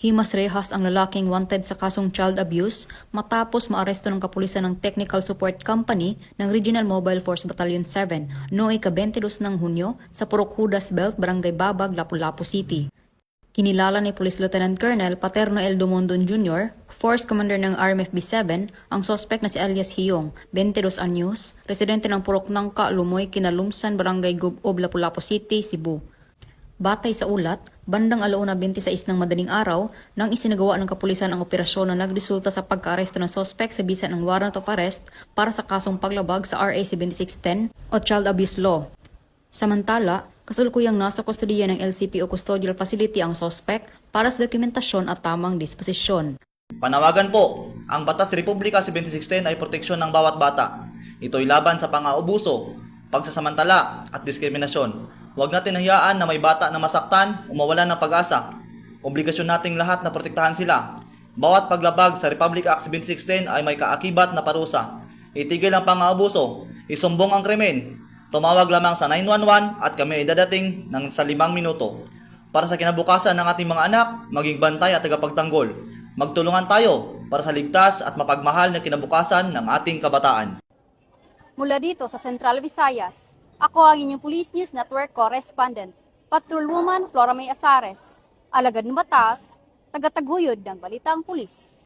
Himas rehas ang lalaking wanted sa kasong child abuse matapos maaresto ng kapulisan ng Technical Support Company ng Regional Mobile Force Battalion 7 noong ika-22 ng Hunyo sa Purok Judas Belt, Barangay Babag, Lapu-Lapu City. Kinilala ni Police Lieutenant Colonel Paterno L. Dumondon Jr., Force Commander ng RMFB-7, ang sospek na si alias Hiyong, 22 anyos, residente ng Purok Nangka, Lumoy, Kinalumsan, Barangay Gubob, Lapu-Lapu City, Cebu. Batay sa ulat, bandang 1:26 ng madaling araw nang isinagawa ng kapulisan ang operasyon na nagresulta sa pagkaaresto ng sospek sa bisa ng warrant of arrest para sa kasong paglabag sa RA 7610 o Child Abuse Law. Samantala, kasalukuyang nasa kustodiya ng LCP o Custodial Facility ang sospek para sa dokumentasyon at tamang disposisyon. Panawagan po, ang Batas Republika 7610 ay proteksyon ng bawat bata. Ito'y laban sa pang-aabuso, pagsasamantala at diskriminasyon. Huwag natin hayaan na may bata na masaktan o mawalan ng pag-asa. Obligasyon nating lahat na protektahan sila. Bawat paglabag sa Republic Act 7610 ay may kaakibat na parusa. Itigil ang pang-aabuso, isumbong ang krimen. Tumawag lamang sa 911 at kami ay dadating sa 5 minuto. Para sa kinabukasan ng ating mga anak, maging bantay at tagapagtanggol. Magtulungan tayo para sa ligtas at mapagmahal na kinabukasan ng ating kabataan. Mula dito sa Central Visayas, ako ang inyong Police News Network Correspondent, Patrolwoman Flora May Asares, alagad ng batas, tagataguyod ng Balitang Pulis.